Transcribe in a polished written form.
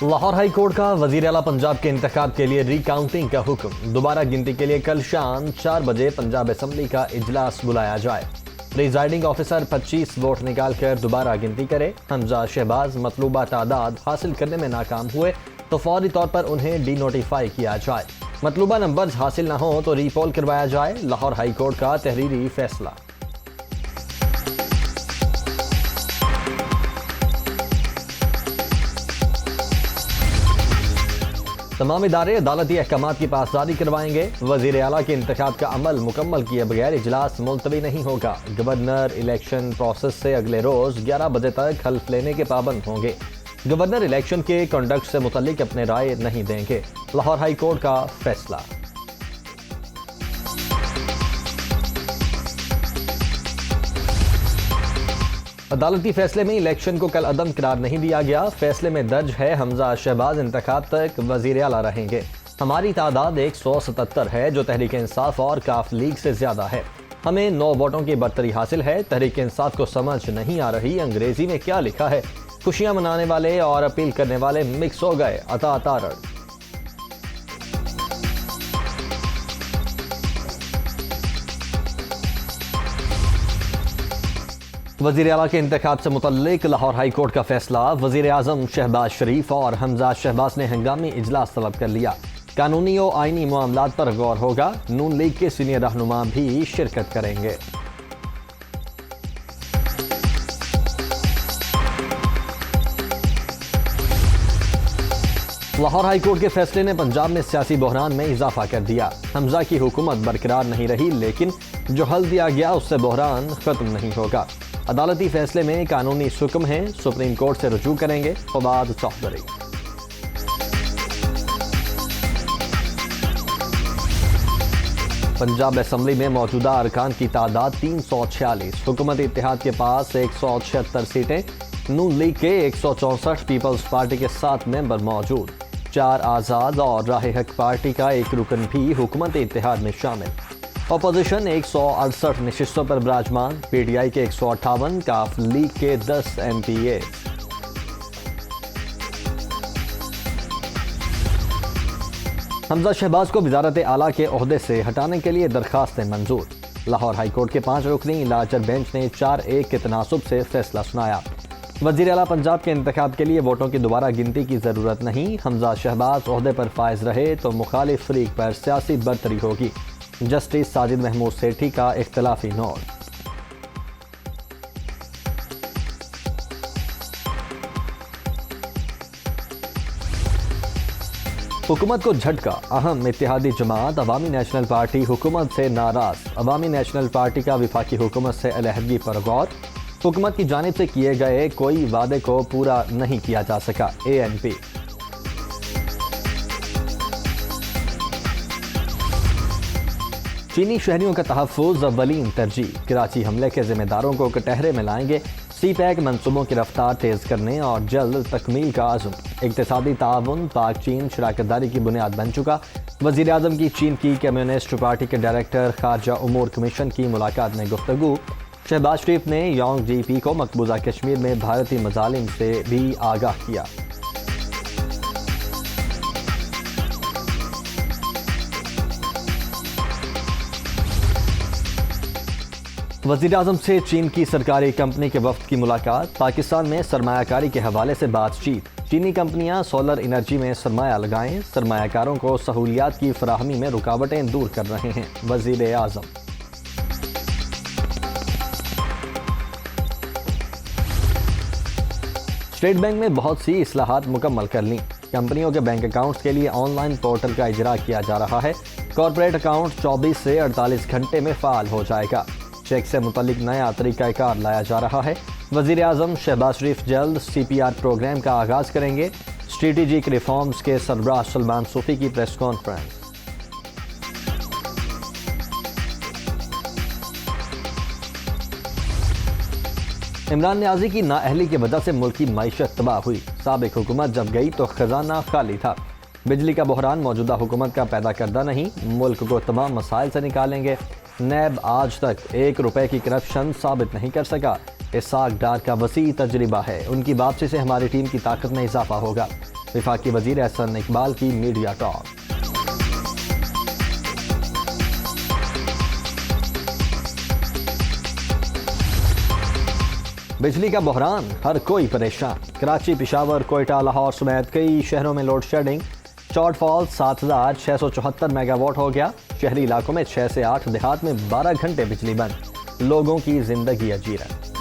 Lahore high court کا وزیر اعلیٰ پنجاب کے انتخاب کے لیے ری کاؤنٹنگ کا حکم۔ دوبارہ گنتی کے لیے کل شام 4 بجے پنجاب اسمبلی کا اجلاس بلایا جائے۔ پریزائڈنگ آفیسر 25 ووٹ نکال کر دوبارہ گنتی کرے۔ حمزہ شہباز مطلوبہ تعداد حاصل کرنے میں ناکام ہوئے تو فوری طور پر انہیں ڈی نوٹیفائی کیا جائے۔ مطلوبہ نمبرز حاصل نہ ہوں تو ری پول کروایا جائے۔ لاہور ہائی کورٹ کا تحریری فیصلہ۔ تمام ادارے عدالتی احکامات کی پاسداری کروائیں گے۔ وزیر اعلیٰ کے انتخاب کا عمل مکمل کیے بغیر اجلاس ملتوی نہیں ہوگا۔ گورنر الیکشن پروسیس سے اگلے روز 11 بجے تک حلف لینے کے پابند ہوں گے۔ گورنر الیکشن کے کنڈکٹ سے متعلق اپنے رائے نہیں دیں گے۔ لاہور ہائی کورٹ کا فیصلہ۔ عدالتی فیصلے میں الیکشن کو کل عدم قرار نہیں دیا گیا۔ فیصلے میں درج ہے حمزہ شہباز انتخاب تک وزیر اعلیٰ رہیں گے۔ ہماری تعداد 177 ہے جو تحریک انصاف اور کاف لیگ سے زیادہ ہے۔ ہمیں 9 ووٹوں کی برتری حاصل ہے۔ تحریک انصاف کو سمجھ نہیں آ رہی انگریزی میں کیا لکھا ہے۔ خوشیاں منانے والے اور اپیل کرنے والے مکس ہو گئے۔ عطا تارڑ۔ وزیر اعلیٰ کے انتخاب سے متعلق لاہور ہائی کورٹ کا فیصلہ۔ وزیر اعظم شہباز شریف اور حمزہ شہباز نے ہنگامی اجلاس طلب کر لیا۔ قانونی و آئینی معاملات پر غور ہوگا۔ نون لیگ کے سینئر رہنما بھی شرکت کریں گے۔ لاہور ہائی کورٹ کے فیصلے نے پنجاب میں سیاسی بحران میں اضافہ کر دیا۔ حمزہ کی حکومت برقرار نہیں رہی لیکن جو حل دیا گیا اس سے بحران ختم نہیں ہوگا۔ عدالتی فیصلے میں قانونی حکم ہیں، سپریم کورٹ سے رجوع کریں گے۔ فواد چودھری۔ پنجاب اسمبلی میں موجودہ ارکان کی تعداد 346۔ حکومت اتحاد کے پاس 176 سیٹیں۔ نون لیگ کے 164، پیپلز پارٹی کے 7 ممبر موجود۔ 4 آزاد اور راہ حق پارٹی کا 1 رکن بھی حکومت اتحاد میں شامل۔ اپوزیشن 168 نشستوں پر براجمان۔ پی ٹی آئی کے 158، کاف لیگ کے 10 ایم پی اے۔ حمزہ شہباز کو وزارت اعلیٰ کے عہدے سے ہٹانے کے لیے درخواستیں منظور۔ لاہور ہائی کورٹ کے 5 رکنی لارجر بینچ نے 4-1 کے تناسب سے فیصلہ سنایا۔ وزیر اعلیٰ پنجاب کے انتخاب کے لیے ووٹوں کی دوبارہ گنتی کی ضرورت نہیں۔ حمزہ شہباز عہدے پر فائز رہے تو مخالف فریق پر سیاسی برتری ہوگی۔ جسٹس ساجد محمود سیٹھی کا اختلافی نوٹ۔ حکومت کو جھٹکا۔ اہم اتحادی جماعت عوامی نیشنل پارٹی حکومت سے ناراض۔ عوامی نیشنل پارٹی کا وفاقی حکومت سے علیحدگی پر غور۔ حکومت کی جانب سے کیے گئے کوئی وعدے کو پورا نہیں کیا جا سکا۔ اے این پی۔ چینی شہریوں کا تحفظ اولین ترجیح۔ کراچی حملے کے ذمہ داروں کو کٹہرے میں لائیں گے۔ سی پیک منصوبوں کی رفتار تیز کرنے اور جلد تکمیل کا عزم۔ اقتصادی تعاون پاک چین شراکت داری کی بنیاد بن چکا۔ وزیر اعظم کی چین کی کمیونسٹ پارٹی کے ڈائریکٹر خارجہ امور کمیشن کی ملاقات میں گفتگو۔ شہباز شریف نے یانگ جی پی کو مقبوضہ کشمیر میں بھارتی مظالم سے بھی آگاہ کیا۔ وزیر اعظم سے چین کی سرکاری کمپنی کے وفد کی ملاقات۔ پاکستان میں سرمایہ کاری کے حوالے سے بات چیت۔ چینی کمپنیاں سولر انرجی میں سرمایہ لگائیں۔ سرمایہ کاروں کو سہولیات کی فراہمی میں رکاوٹیں دور کر رہے ہیں۔ وزیر اعظم۔ اسٹیٹ بینک میں بہت سی اصلاحات مکمل کر لیں۔ کمپنیوں کے بینک اکاؤنٹس کے لیے آن لائن پورٹل کا اجرا کیا جا رہا ہے۔ کارپوریٹ اکاؤنٹ 24 سے 48 گھنٹے میں فعال ہو جائے گا۔ چیک سے متعلق نیا طریقہ کار لایا جا رہا ہے۔ وزیر اعظم شہباز شریف جلد سی پی آر پروگرام کا آغاز کریں گے۔ اسٹریٹجک ریفارمز کے سربراہ سلمان صوفی کی پریس کانفرنس۔ عمران نیازی کی نااہلی کی وجہ سے ملک کی معیشت تباہ ہوئی۔ سابق حکومت جب گئی تو خزانہ خالی تھا۔ بجلی کا بحران موجودہ حکومت کا پیدا کردہ نہیں، ملک کو تمام مسائل سے نکالیں گے۔ نیب آج تک 1 روپے کی کرپشن ثابت نہیں کر سکا۔ اسحاق ڈار کا وسیع تجربہ ہے، ان کی واپسی سے ہماری ٹیم کی طاقت میں اضافہ ہوگا۔ وفاقی وزیر احسن اقبال کی میڈیا ٹاک۔ بجلی کا بحران، ہر کوئی پریشان۔ کراچی، پشاور، کوئٹہ، لاہور سمیت کئی شہروں میں load shedding. Shortfall 7674 megawatt ہو گیا۔ شہری علاقوں میں 6 سے 8، دیہات میں 12 گھنٹے بجلی بند۔ لوگوں کی زندگی اجیرن۔